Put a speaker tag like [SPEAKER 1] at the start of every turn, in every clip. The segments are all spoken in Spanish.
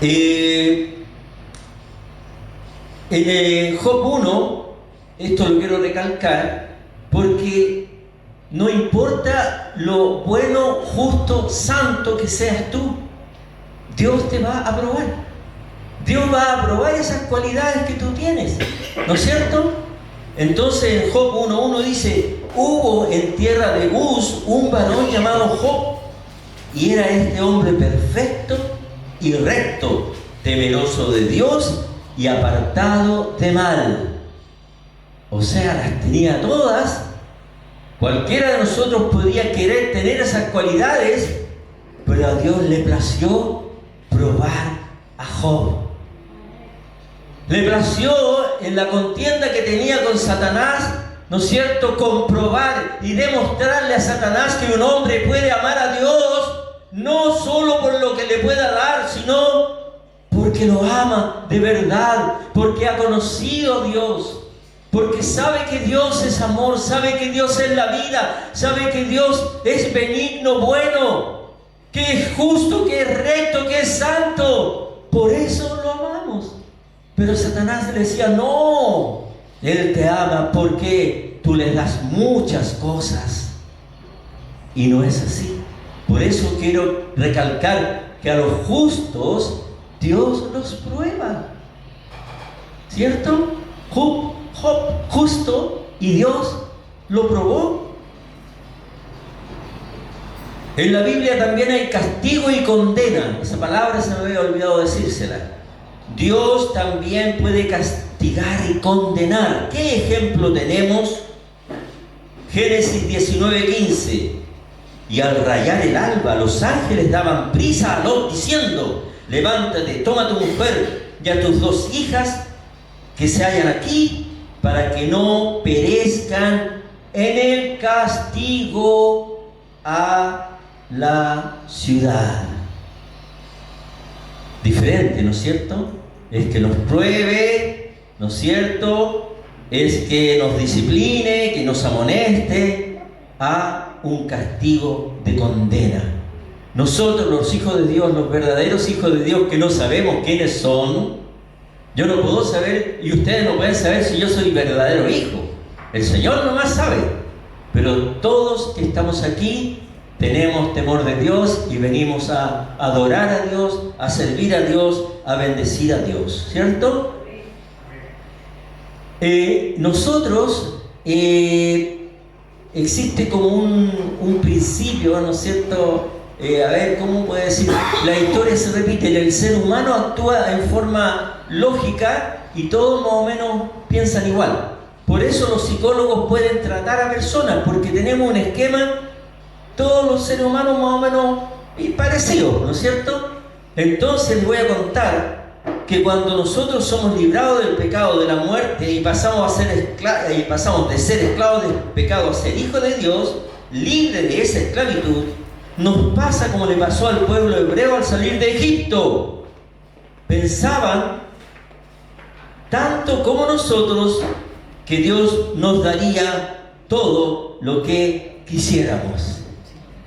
[SPEAKER 1] En Job 1, esto lo quiero recalcar, porque no importa lo bueno, justo, santo que seas tú, Dios te va a aprobar. Dios va a aprobar esas cualidades que tú tienes, ¿no es cierto? Entonces en Job 1:1 dice: hubo en tierra de Uz un varón llamado Job, y era este hombre perfecto y recto, temeroso de Dios y apartado de mal. O sea, las tenía todas. Cualquiera de nosotros podría querer tener esas cualidades, pero a Dios le plació probar a Job. Le plació en la contienda que tenía con Satanás, ¿no es cierto?, comprobar y demostrarle a Satanás que un hombre puede amar a Dios no solo por lo que le pueda dar, sino porque lo ama de verdad, porque ha conocido a Dios, porque sabe que Dios es amor, sabe que Dios es la vida, sabe que Dios es benigno, bueno, que es justo, que es recto, que es santo. Por eso lo amamos. Pero Satanás le decía: no, Él te ama porque tú le das muchas cosas. Y no es así. Por eso quiero recalcar que a los justos Dios los prueba. ¿Cierto? Job justo, y Dios lo probó. En la Biblia también hay castigo y condena. Esa palabra se me había olvidado decírsela. Dios también puede castigar y condenar. ¿Qué ejemplo tenemos? Génesis 19:15. Y al rayar el alba, los ángeles daban prisa a Lot, diciendo: levántate, toma a tu mujer y a tus 2 hijas que se hallan aquí, para que no perezcan en el castigo a la ciudad. Diferente, ¿no es cierto? Es que nos pruebe, ¿no es cierto? Es que nos discipline, que nos amoneste, a un castigo de condena. Nosotros, los hijos de Dios, los verdaderos hijos de Dios, que no sabemos quiénes son, yo no puedo saber, y ustedes no pueden saber si yo soy verdadero hijo. El Señor nomás sabe. Pero todos que estamos aquí tenemos temor de Dios y venimos a adorar a Dios, a servir a Dios, a bendecir a Dios, ¿cierto? Nosotros, existe como un principio, ¿no es cierto? A ver, ¿cómo puede decir? La historia se repite, el ser humano actúa en forma lógica y todos más o menos piensan igual. Por eso los psicólogos pueden tratar a personas, porque tenemos un esquema, todos los seres humanos más o menos parecidos, ¿no es cierto? Entonces les voy a contar que cuando nosotros somos librados del pecado de la muerte y pasamos de ser esclavos del pecado a ser hijos de Dios, libres de esa esclavitud, nos pasa como le pasó al pueblo hebreo al salir de Egipto. Pensaban, tanto como nosotros, que Dios nos daría todo lo que quisiéramos.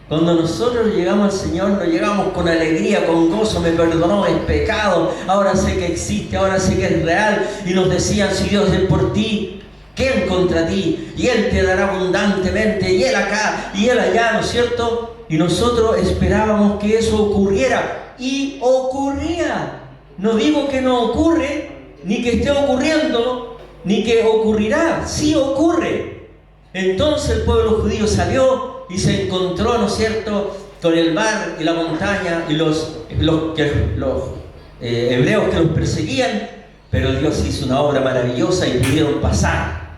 [SPEAKER 1] Cuando nosotros llegamos al Señor, nos llegamos con alegría, con gozo: me perdonó el pecado, ahora sé que existe, ahora sé que es real. Y nos decían: si Dios es por ti, ¿quién contra ti? Y Él te dará abundantemente, y Él acá, y Él allá, ¿no es cierto? Y nosotros esperábamos que eso ocurriera, y ocurría. No digo que no ocurre, ni que esté ocurriendo, ni que ocurrirá. Sí ocurre. Entonces el pueblo judío salió y se encontró, ¿no es cierto?, con el mar y la montaña y los hebreos que los perseguían, pero Dios hizo una obra maravillosa y pudieron pasar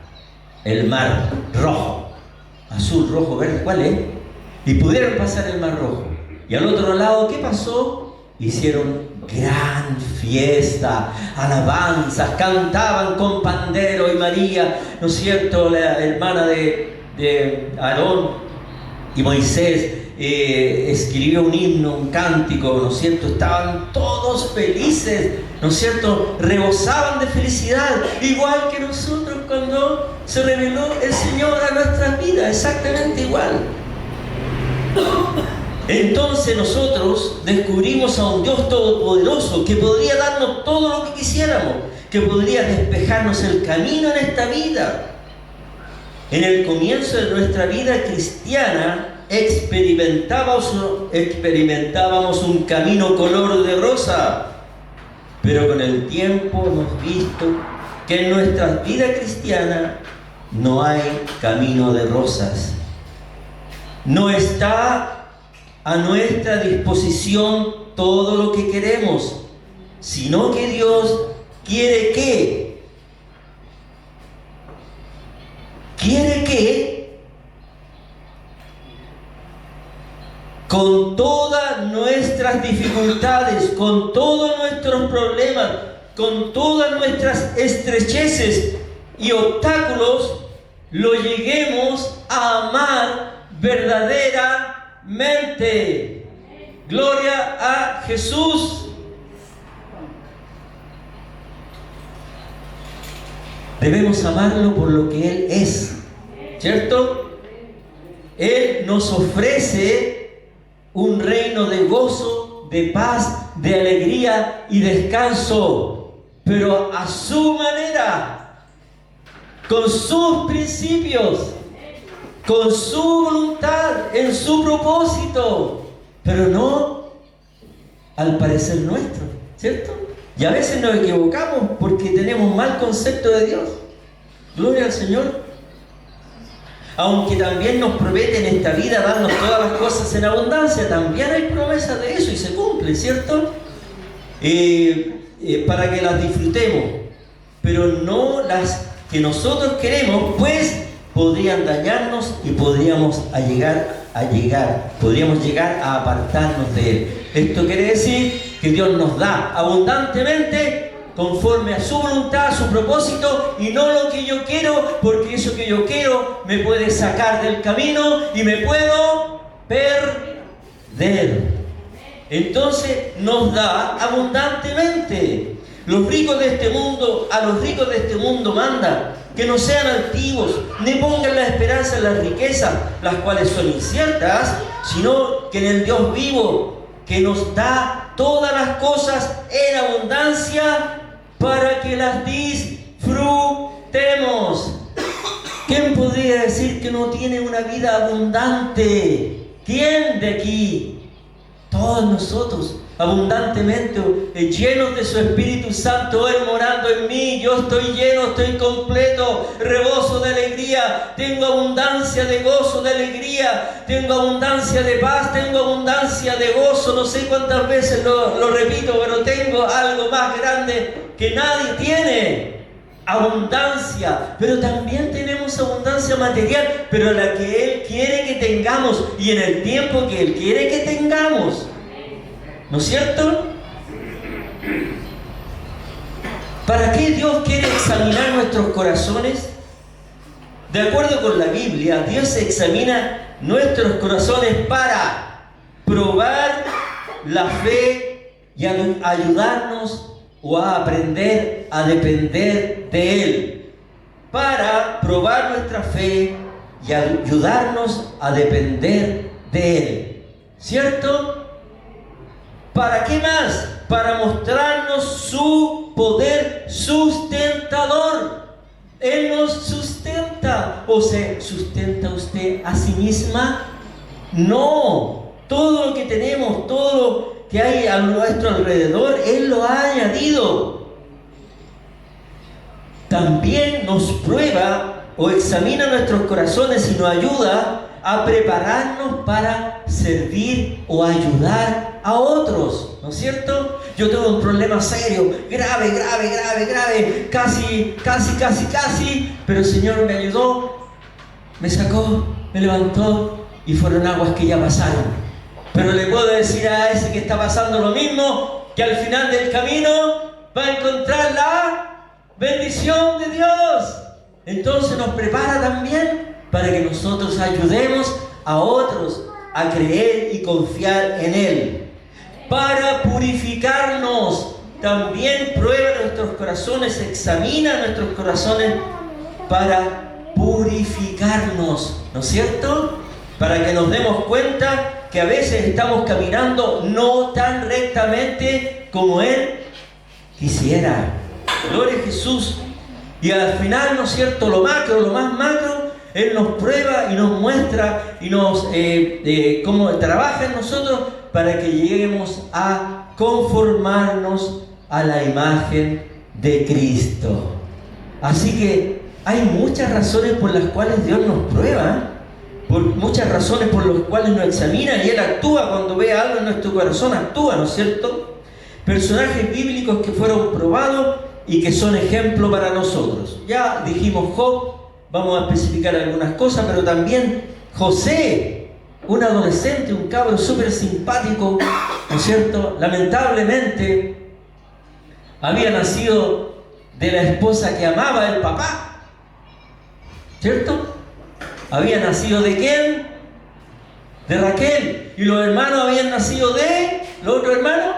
[SPEAKER 1] el mar rojo, azul, rojo, verde, ¿cuál es? Y pudieron pasar el mar rojo. Y al otro lado, ¿qué pasó? Hicieron gran fiesta, alabanzas, cantaban con pandero, y María, ¿no es cierto?, la hermana de Aarón y Moisés, escribió un himno, un cántico, ¿no es cierto? Estaban todos felices, ¿no es cierto? Rebosaban de felicidad, igual que nosotros cuando se reveló el Señor a nuestras vidas, exactamente igual. Entonces nosotros descubrimos a un Dios todopoderoso que podría darnos todo lo que quisiéramos, que podría despejarnos el camino en esta vida. En el comienzo de nuestra vida cristiana experimentábamos un camino color de rosa, pero con el tiempo hemos visto que en nuestra vida cristiana no hay camino de rosas. No está a nuestra disposición todo lo que queremos, sino que Dios quiere que con todas nuestras dificultades, con todos nuestros problemas, con todas nuestras estrecheces y obstáculos, lo lleguemos a amar verdaderamente. Gloria a Jesús. Debemos amarlo por lo que Él es, ¿cierto? Él nos ofrece un reino de gozo, de paz, de alegría y descanso, pero a su manera, con sus principios, con su voluntad, en su propósito, pero no al parecer nuestro, ¿cierto? Y a veces nos equivocamos porque tenemos mal concepto de Dios. Gloria al Señor. Aunque también nos promete en esta vida darnos todas las cosas en abundancia, también hay promesas de eso y se cumple, ¿cierto? Para que las disfrutemos, pero no las que nosotros queremos, pues podrían dañarnos y podríamos llegar a apartarnos de Él. Esto quiere decir que Dios nos da abundantemente conforme a su voluntad, a su propósito, y no lo que yo quiero, porque eso que yo quiero me puede sacar del camino y me puedo perder. Entonces nos da abundantemente. Los ricos de este mundo, a los ricos de este mundo manda que no sean altivos, ni pongan la esperanza en las riquezas, las cuales son inciertas, sino que en el Dios vivo, que nos da todas las cosas en abundancia para que las disfrutemos. ¿Quién podría decir que no tiene una vida abundante? ¿Quién de aquí? Todos nosotros, abundantemente, llenos de su Espíritu Santo, Él morando en mí. Yo estoy lleno, estoy completo, reboso de alegría, tengo abundancia de gozo, de alegría, tengo abundancia de paz, tengo abundancia de gozo. No sé cuántas veces lo repito, pero tengo algo más grande que nadie tiene. Abundancia, pero también tenemos abundancia material, pero la que Él quiere que tengamos y en el tiempo que Él quiere que tengamos, ¿no es cierto? ¿Para qué Dios quiere examinar nuestros corazones? De acuerdo con la Biblia, Dios examina nuestros corazones para probar la fe y ayudarnos o a aprender a depender de Él, para probar nuestra fe y ayudarnos a depender de Él, ¿cierto? ¿Para qué más? Para mostrarnos su poder sustentador. Él nos sustenta. ¿O se sustenta usted a sí misma? No. Todo lo que tenemos, todo lo que hay a nuestro alrededor, Él lo ha añadido. También nos prueba o examina nuestros corazones y nos ayuda a prepararnos para servir o ayudar a otros, ¿no es cierto? Yo tengo un problema serio, grave, casi, pero el Señor me ayudó, me sacó, me levantó y fueron aguas que ya pasaron. Pero le puedo decir a ese que está pasando lo mismo, que al final del camino va a encontrar la bendición de Dios. Entonces nos prepara también para que nosotros ayudemos a otros a creer y confiar en Él. Para purificarnos, también prueba nuestros corazones, examina nuestros corazones para purificarnos, ¿no es cierto? Para que nos demos cuenta que a veces estamos caminando no tan rectamente como Él quisiera. Gloria a Jesús. Y al final, ¿no es cierto?, lo macro, lo más macro, Él nos prueba y nos muestra y nos cómo trabaja en nosotros para que lleguemos a conformarnos a la imagen de Cristo. Así que hay muchas razones por las cuales Dios nos prueba, muchas razones por las cuales nos examina, y Él actúa cuando ve algo en nuestro corazón, actúa, ¿no es cierto? Personajes bíblicos que fueron probados y que son ejemplo para nosotros. Ya dijimos Job, vamos a especificar algunas cosas, pero también José, un adolescente, un cabro súper simpático, ¿no es cierto? Lamentablemente había nacido de la esposa que amaba el papá, ¿cierto? Había nacido ¿de quién? De Raquel. Y los hermanos habían nacido de los otros hermanos,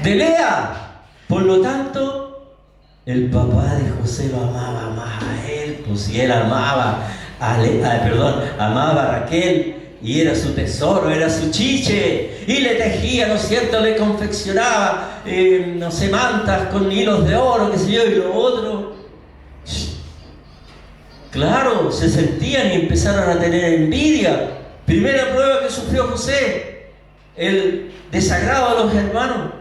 [SPEAKER 1] de Lea. Por lo tanto, el papá de José lo amaba más a él, pues si él amaba amaba a Raquel, y era su tesoro, era su chiche, y le tejía, ¿no es cierto?, le confeccionaba, no sé, mantas con hilos de oro, qué sé yo, y lo otro. Claro, se sentían y empezaron a tener envidia. Primera prueba que sufrió José, el desagrado a los hermanos.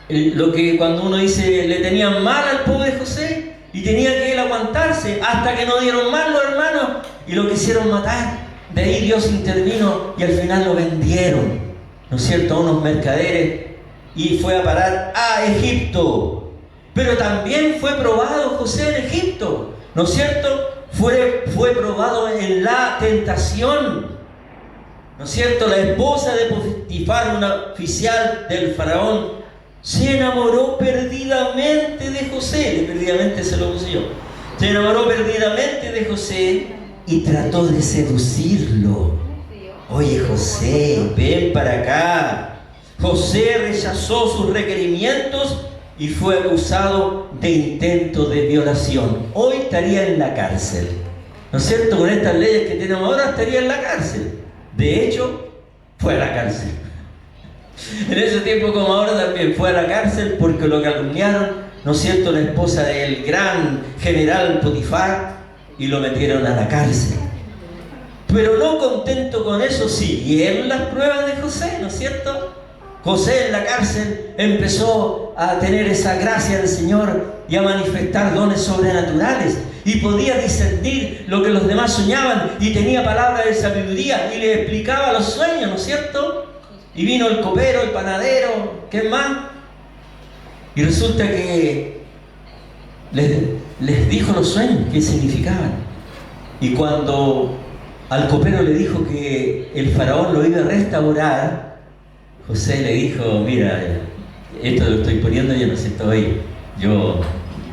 [SPEAKER 1] Lo que cuando uno dice le tenían mal al pobre José y tenía que él aguantarse hasta que no dieron mal los hermanos y lo quisieron matar. De ahí Dios intervino y al final lo vendieron, ¿no es cierto?, a unos mercaderes, y fue a parar a Egipto. Pero también fue probado José en Egipto, ¿no es cierto? Fue probado en la tentación, ¿no es cierto? La esposa de Potifar, una oficial del faraón, se enamoró perdidamente de José. Perdidamente se lo puse yo. Se enamoró perdidamente de José y trató de seducirlo. Oye, José, ven para acá. José rechazó sus requerimientos y fue acusado de intento de violación. Hoy estaría en la cárcel, ¿no es cierto? Con estas leyes que tenemos ahora estaría en la cárcel. De hecho, fue a la cárcel. En ese tiempo como ahora también fue a la cárcel porque lo calumniaron, ¿no es cierto?, la esposa del gran general Potifar, y lo metieron a la cárcel. Pero no contento con eso, siguieron las pruebas de José, ¿no es cierto? José en la cárcel empezó a tener esa gracia del Señor y a manifestar dones sobrenaturales, y podía discernir lo que los demás soñaban, y tenía palabras de sabiduría y le explicaba los sueños, ¿no es cierto? Y vino el copero, el panadero, ¿qué más? Y resulta que les dijo los sueños, qué significaban. Y cuando al copero le dijo que el faraón lo iba a restaurar, José le dijo: mira, esto lo estoy poniendo yo, no sé, yo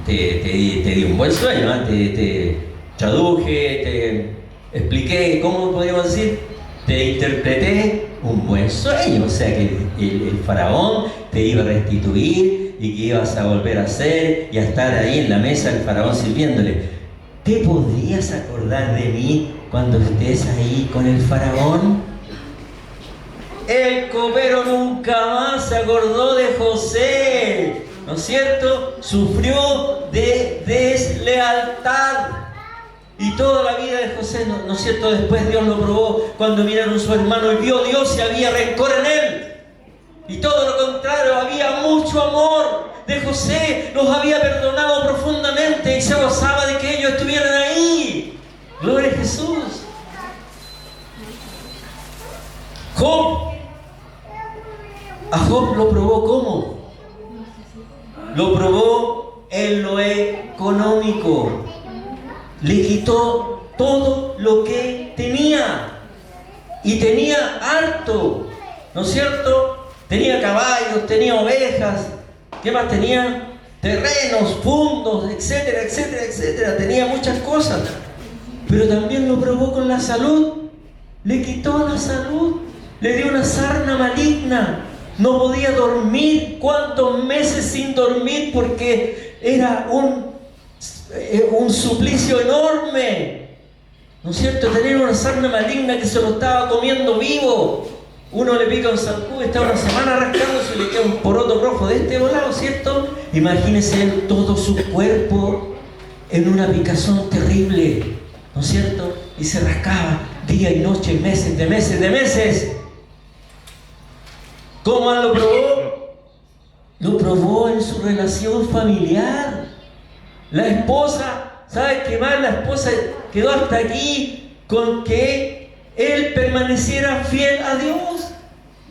[SPEAKER 1] te di un buen sueño, ¿eh? Te traduje, te expliqué, ¿cómo podríamos decir? Te interpreté un buen sueño, o sea que el faraón te iba a restituir y que ibas a volver a ser y a estar ahí en la mesa del faraón sirviéndole. ¿Te podrías acordar de mí cuando estés ahí con el faraón? El copero nunca más se acordó de José, ¿no es cierto? Sufrió de deslealtad. Y toda la vida de José, ¿no es cierto?, después Dios lo probó cuando miraron a su hermano y vio Dios si había rencor en él. Y todo lo contrario, había mucho amor de José, los había perdonado profundamente y se gozaba de que ellos estuvieran ahí. Gloria a Jesús. A Job lo probó ¿cómo? Lo probó en lo económico. Le quitó todo lo que tenía, y tenía harto, ¿no es cierto? Tenía caballos, tenía ovejas, ¿qué más tenía? Terrenos, fundos, etcétera, etcétera, etcétera. Tenía muchas cosas, pero también lo probó con la salud. Le quitó la salud, le dio una sarna maligna, no podía dormir. ¿Cuántos meses sin dormir? Porque era un suplicio enorme. ¿no es cierto? Tenía una sarna maligna que se lo estaba comiendo vivo. Uno le pica un zancudo, está una semana rascándose y le queda un poroto rojo de este volado, ¿cierto? Imagínese él todo su cuerpo en una picazón terrible, ¿no es cierto? Y se rascaba día y noche, meses de meses de meses. ¿Cómo lo probó? Lo probó en su relación familiar. La esposa, ¿sabe qué más? La esposa quedó hasta aquí con que él permaneciera fiel a Dios.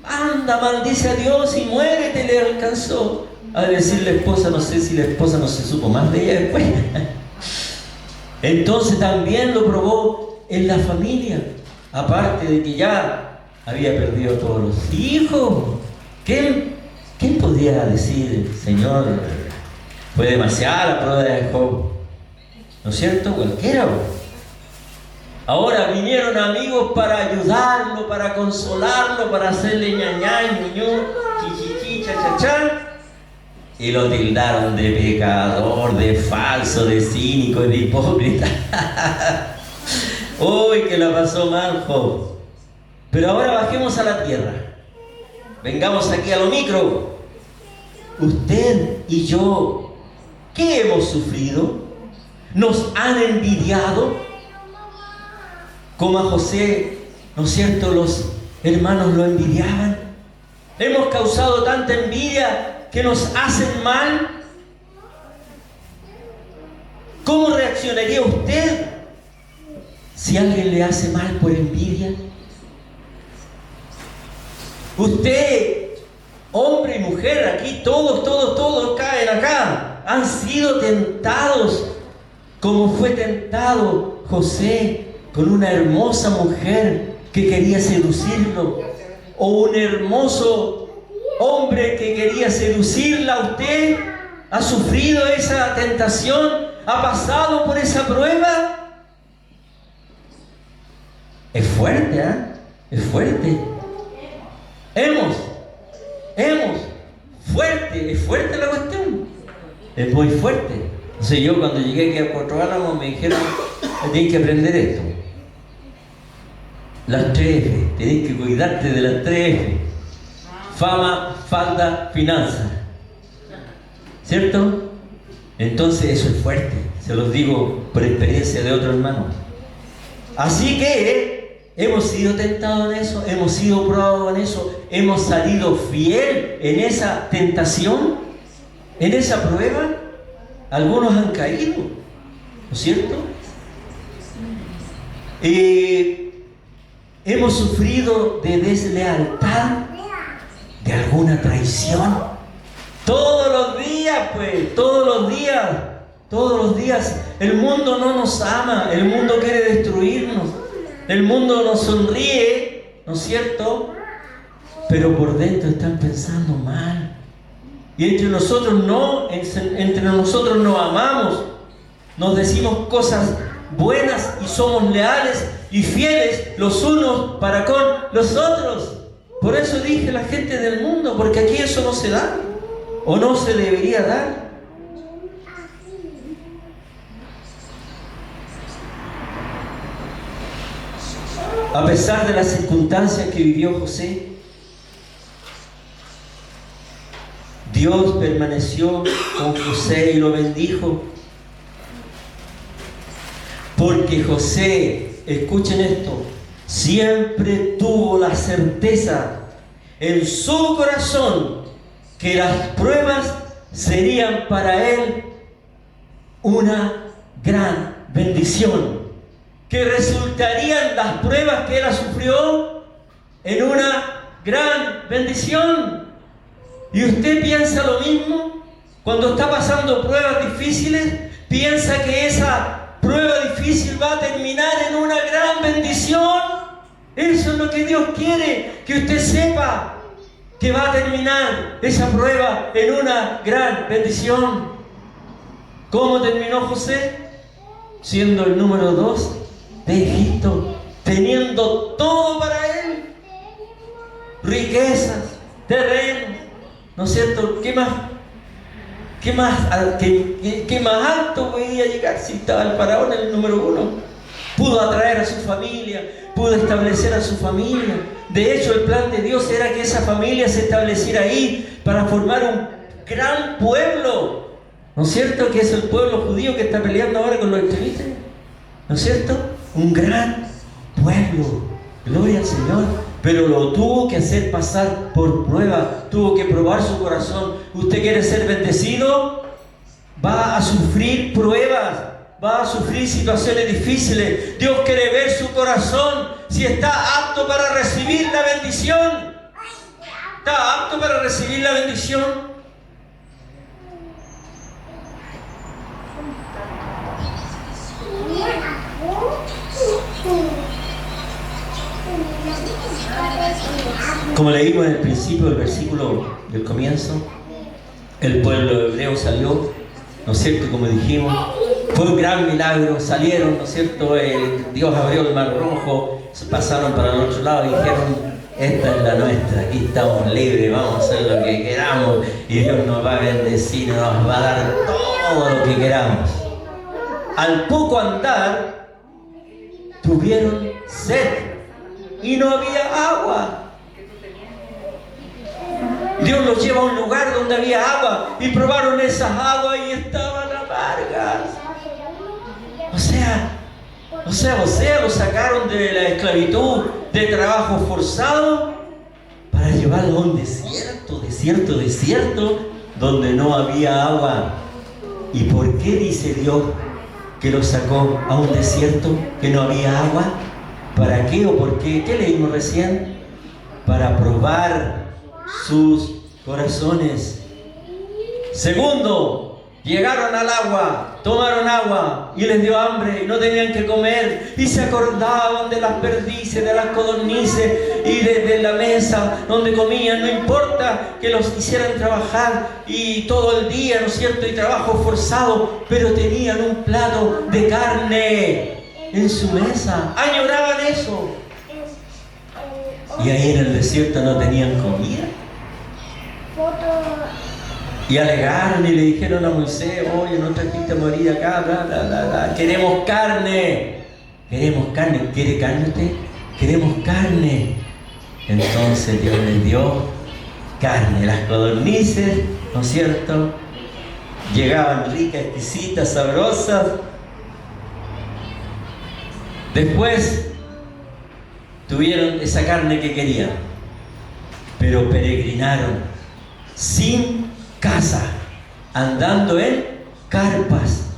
[SPEAKER 1] Anda, maldice a Dios y muérete, le alcanzó a decir la esposa. No sé si la esposa no se supo más de ella después. Entonces también lo probó en la familia. Aparte de que ya había perdido a todos los hijos. ¿Quién podía decir, Señor, fue demasiada la prueba de Job? ¿No es cierto? Cualquiera. Ahora vinieron amigos para ayudarlo, para consolarlo, para hacerle ñañá, ñuñú, chichichi, chachachá. Y lo tildaron de pecador, de falso, de cínico, de hipócrita. Uy, que la pasó mal Job. Pero ahora bajemos a la tierra. Vengamos aquí a lo micro. Usted y yo, ¿qué hemos sufrido? ¿Nos han envidiado? Como a José, ¿no es cierto? Los hermanos lo envidiaban. ¿Hemos causado tanta envidia que nos hacen mal? ¿Cómo reaccionaría usted si alguien le hace mal por envidia? Usted, hombre y mujer, aquí todos caen acá, han sido tentados como fue tentado José con una hermosa mujer que quería seducirlo, o un hermoso hombre que quería seducirla. ¿A usted ha sufrido esa tentación? ¿Ha pasado por esa prueba? Es fuerte, ¿eh? Es fuerte. Es fuerte la cuestión. Es muy fuerte. Entonces yo cuando llegué aquí a Cuatro Álamos me dijeron, tienes que aprender esto. Las 3 F, tienes que cuidarte de las 3 F. Fama, falda, finanza. ¿Cierto? Entonces eso es fuerte. Se los digo por experiencia de otro hermano. Así que hemos sido tentados en eso, hemos sido probados en eso, hemos salido fiel en esa tentación, en esa prueba. Algunos han caído, ¿no es cierto? Hemos sufrido de deslealtad, de alguna traición. Todos los días, pues, todos los días, el mundo no nos ama, el mundo quiere destruirnos, el mundo nos sonríe, ¿no es cierto? Pero por dentro están pensando mal. Y entre nosotros nos amamos, nos decimos cosas buenas y somos leales y fieles los unos para con los otros. Por eso dije la gente del mundo, porque aquí eso no se da, o no se debería dar. A pesar de las circunstancias que vivió José, Dios permaneció con José y lo bendijo. Porque José, escuchen esto, siempre tuvo la certeza en su corazón que las pruebas serían para él una gran bendición. Que resultarían las pruebas que él sufrió en una gran bendición. ¿Y usted piensa lo mismo? Cuando está pasando pruebas difíciles, piensa que esa prueba difícil va a terminar en una gran bendición. Eso es lo que Dios quiere, que usted sepa que va a terminar esa prueba en una gran bendición. ¿Cómo terminó José? Siendo el número 2 de Egipto, teniendo todo para él, riquezas, terrenos, ¿no es cierto? ¿Qué más alto podía llegar si estaba el faraón en el número 1? pudo atraer a su familia, pudo establecer a su familia. De hecho, el plan de Dios era que esa familia se estableciera ahí para formar un gran pueblo. ¿No es cierto? Que es el pueblo judío que está peleando ahora con los extremistas. ¿No es cierto? Un gran pueblo. Gloria al Señor. Pero lo tuvo que hacer pasar por prueba. Tuvo que probar su corazón. ¿Usted quiere ser bendecido? Va a sufrir pruebas. Va a sufrir situaciones difíciles. Dios quiere ver su corazón. Si está apto para recibir la bendición. ¿Está apto para recibir la bendición? Como leímos en el principio del versículo del comienzo, el pueblo hebreo salió, ¿no es cierto? Como dijimos, fue un gran milagro, salieron, ¿no es cierto? Dios abrió el mar rojo, se pasaron para el otro lado y dijeron, esta es la nuestra, aquí estamos libres, vamos a hacer lo que queramos y Dios nos va a bendecir, nos va a dar todo lo que queramos. Al poco andar, tuvieron sed y no había agua. Dios los lleva a un lugar donde había agua y probaron esas aguas y estaban amargas. O sea, los sacaron de la esclavitud, de trabajo forzado, para llevarlos a un desierto, donde no había agua. ¿Y por qué dice Dios que los sacó a un desierto que no había agua? ¿Para qué o por qué? ¿Qué leímos recién? Para probar sus corazones. Segundo, llegaron al agua, tomaron agua y les dio hambre y no tenían que comer y se acordaban de las perdices, de las codornices y de la mesa donde comían. No importa que los hicieran trabajar y todo el día, ¿no es cierto? Y trabajo forzado, pero tenían un plato de carne en su mesa. Añoraban eso. Y ahí en el desierto no tenían comida. Y alegaron y le dijeron a Moisés, oye, no trajiste a morir acá, bla, bla, bla, bla. Queremos carne. ¿Quiere carne usted? Queremos carne. Entonces Dios les dio carne. Las codornices, ¿no es cierto? Llegaban ricas, exquisitas, sabrosas. Después tuvieron esa carne que querían, pero peregrinaron sin casa, andando en carpas,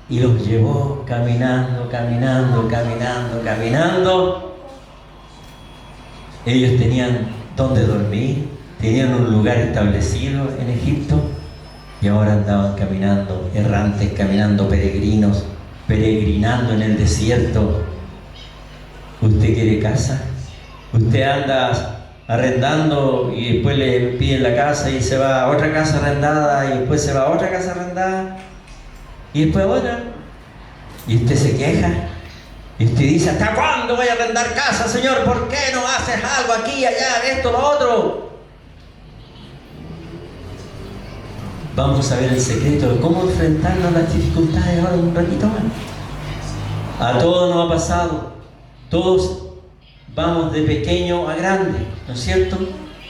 [SPEAKER 1] y los llevó caminando. Ellos tenían donde dormir, tenían un lugar establecido en Egipto, y ahora andaban caminando, errantes, caminando, peregrinos, peregrinando en el desierto. ¿Usted quiere casa? ¿Usted anda arrendando y después le piden la casa y se va a otra casa arrendada y después se va a otra casa arrendada y después a otra? Y usted se queja y usted dice, ¿hasta cuándo voy a arrendar casa, Señor? ¿Por qué no haces algo aquí, allá, esto, lo otro? Vamos a ver el secreto de cómo enfrentarnos a las dificultades ahora un ratito más. A todos nos ha pasado. Todos vamos de pequeño a grande, ¿no es cierto?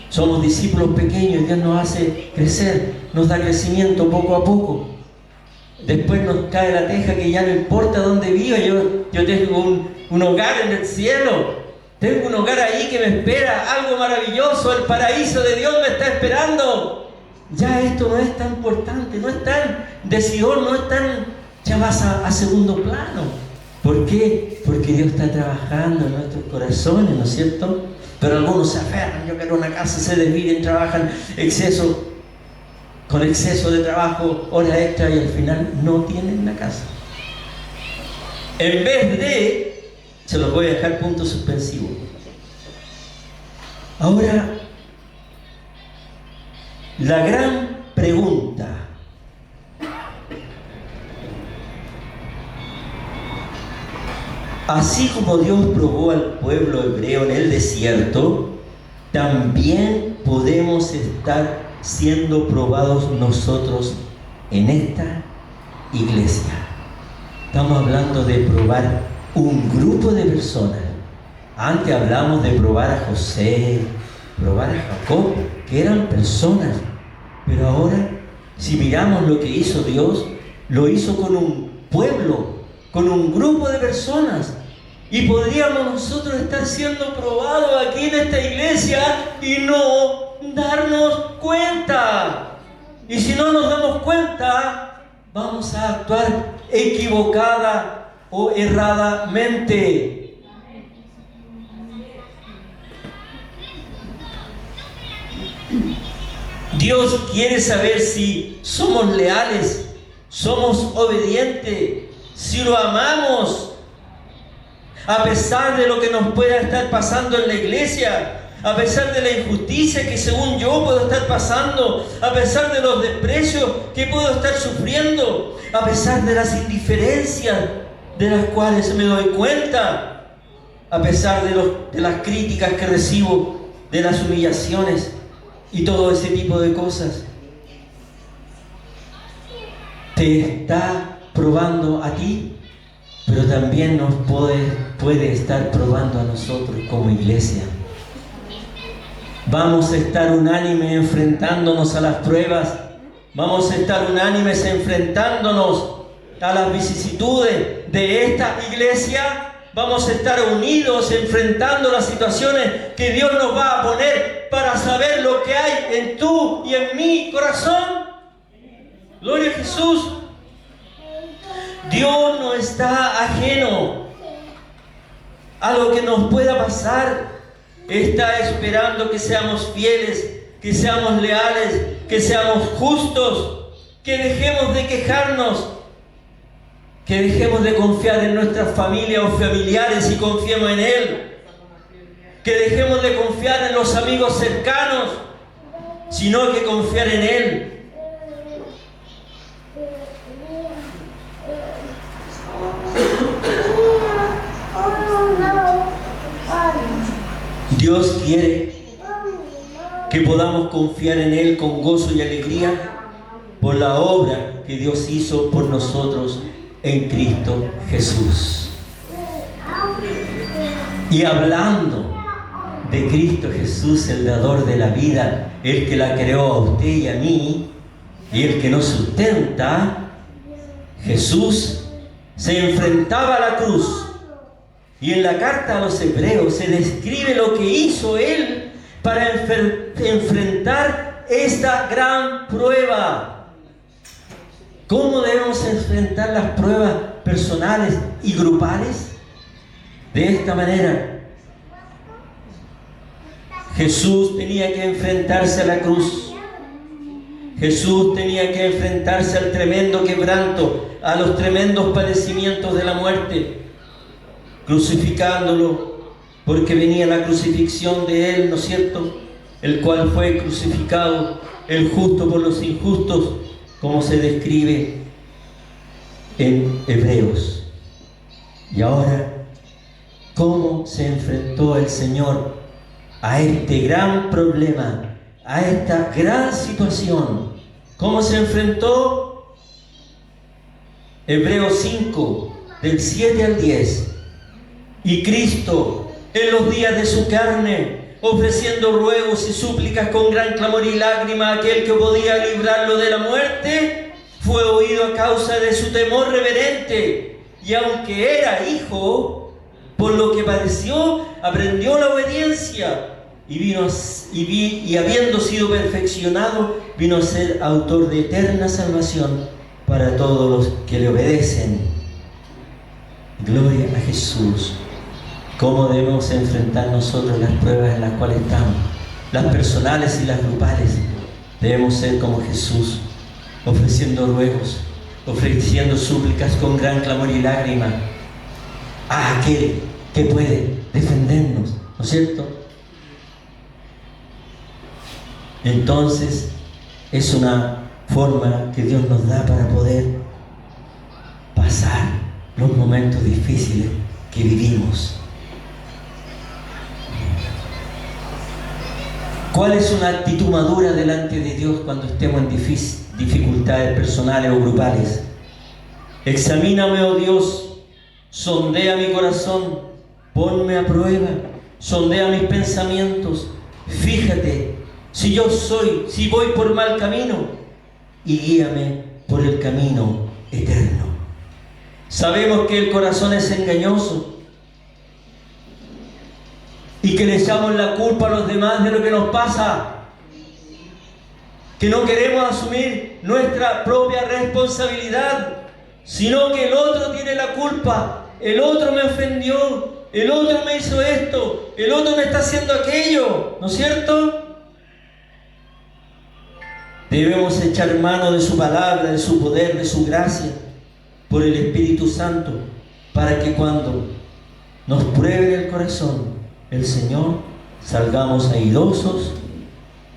[SPEAKER 1] Somos discípulos pequeños y Dios nos hace crecer, nos da crecimiento poco a poco. Después nos cae la teja que ya no importa dónde viva, yo tengo un hogar en el cielo, tengo un hogar ahí que me espera, algo maravilloso, el paraíso de Dios me está esperando. Ya esto no es tan importante, no es tan decidor, no es tan, ya vas a segundo plano. ¿Por qué? Porque Dios está trabajando en nuestros corazones, ¿no es cierto? Pero algunos se aferran, yo quiero una casa, se desviven, trabajan con exceso de trabajo, horas extra, y al final no tienen la casa. En vez de, se los voy a dejar punto suspensivo. Ahora, la gran pregunta. Así como Dios probó al pueblo hebreo en el desierto, también podemos estar siendo probados nosotros en esta iglesia. Estamos hablando de probar un grupo de personas. Antes hablamos de probar a José, probar a Jacob, que eran personas. Pero ahora, si miramos lo que hizo Dios, lo hizo con un pueblo, con un grupo de personas. Y podríamos nosotros estar siendo probados aquí en esta iglesia y no darnos cuenta. Y si no nos damos cuenta, vamos a actuar equivocada o erradamente. Dios quiere saber si somos leales, somos obedientes, si lo amamos, a pesar de lo que nos pueda estar pasando en la iglesia, a pesar de la injusticia que según yo puedo estar pasando, a pesar de los desprecios que puedo estar sufriendo, a pesar de las indiferencias de las cuales me doy cuenta, a pesar de las críticas que recibo, de las humillaciones y todo ese tipo de cosas. Te está probando a ti, pero también nos puede estar probando a nosotros como iglesia. Vamos a estar unánimes enfrentándonos a las pruebas. Vamos a estar unánimes enfrentándonos a las vicisitudes de esta iglesia. Vamos a estar unidos enfrentando las situaciones que Dios nos va a poner para saber lo que hay en tu y en mi corazón. Gloria a Jesús. Dios no está ajeno a lo que nos pueda pasar. Está esperando que seamos fieles, que seamos leales, que seamos justos, que dejemos de quejarnos, que dejemos de confiar en nuestras familias o familiares y confiemos en Él, que dejemos de confiar en los amigos cercanos, sino que confiar en Él. Dios quiere que podamos confiar en Él con gozo y alegría por la obra que Dios hizo por nosotros en Cristo Jesús. Y hablando de Cristo Jesús, el dador de la vida, el que la creó a usted y a mí, y el que nos sustenta, Jesús se enfrentaba a la cruz. Y en la carta a los Hebreos se describe lo que hizo Él para enfrentar esta gran prueba. ¿Cómo debemos enfrentar las pruebas personales y grupales? De esta manera. Jesús tenía que enfrentarse a la cruz. Jesús tenía que enfrentarse al tremendo quebranto, a los tremendos padecimientos de la muerte, crucificándolo, porque venía la crucifixión de Él, ¿no es cierto? El cual fue crucificado, el justo por los injustos, como se describe en Hebreos. Y ahora, ¿cómo se enfrentó el Señor a este gran problema, a esta gran situación? ¿Cómo se enfrentó? Hebreos 5, del 7 al 10. Y Cristo, en los días de su carne, ofreciendo ruegos y súplicas con gran clamor y lágrima a aquel que podía librarlo de la muerte, fue oído a causa de su temor reverente, y aunque era hijo, por lo que padeció, aprendió la obediencia, y habiendo sido perfeccionado, vino a ser autor de eterna salvación para todos los que le obedecen. Gloria a Jesús. ¿Cómo debemos enfrentar nosotros las pruebas en las cuales estamos? Las personales y las grupales. Debemos ser como Jesús, ofreciendo ruegos, ofreciendo súplicas con gran clamor y lágrima a aquel que puede defendernos, ¿no es cierto? Entonces, es una forma que Dios nos da para poder pasar los momentos difíciles que vivimos. ¿Cuál es una actitud madura delante de Dios cuando estemos en dificultades personales o grupales? Examíname, oh Dios, sondea mi corazón, ponme a prueba, sondea mis pensamientos, fíjate si voy por mal camino, y guíame por el camino eterno. Sabemos que el corazón es engañoso y que le echamos la culpa a los demás de lo que nos pasa, que no queremos asumir nuestra propia responsabilidad, sino que el otro tiene la culpa, el otro me ofendió, el otro me hizo esto, el otro me está haciendo aquello, ¿no es cierto? Debemos echar mano de su palabra, de su poder, de su gracia, por el Espíritu Santo, para que cuando nos pruebe el corazón el Señor, salgamos airosos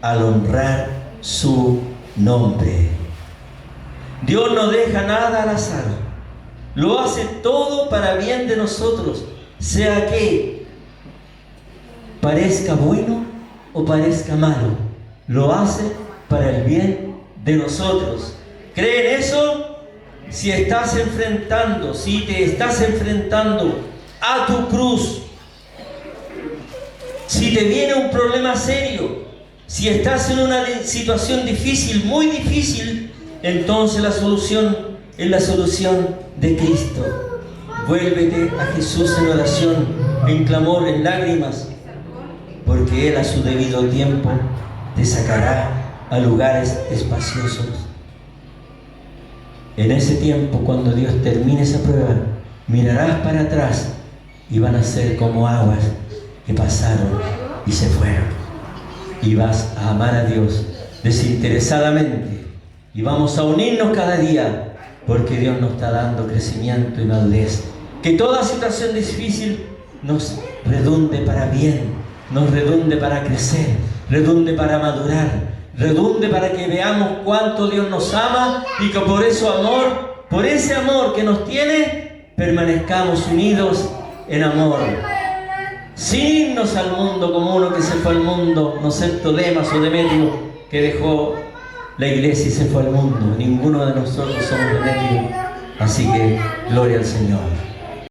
[SPEAKER 1] al honrar su nombre. Dios no deja nada al azar, lo hace todo para bien de nosotros, sea que parezca bueno o parezca malo, lo hace para el bien de nosotros. ¿Creen eso? Si te estás enfrentando a tu cruz, si te viene un problema serio, si estás en una situación difícil, muy difícil, entonces la solución es la solución de Cristo. Vuélvete a Jesús en oración, en clamor, en lágrimas, porque Él a su debido tiempo te sacará a lugares espaciosos. En ese tiempo, cuando Dios termine esa prueba, mirarás para atrás y van a ser como aguas que pasaron y se fueron. Y vas a amar a Dios desinteresadamente. Y vamos a unirnos cada día, porque Dios nos está dando crecimiento y madurez. Que toda situación difícil nos redunde para bien, nos redunde para crecer, redunde para madurar, redunde para que veamos cuánto Dios nos ama y que por ese amor que nos tiene, permanezcamos unidos en amor. Sin irnos al mundo como uno que se fue al mundo, no excepto Demas o Demetrio, que dejó la iglesia y se fue al mundo. Ninguno de nosotros somos Demetrio. Así que gloria al Señor.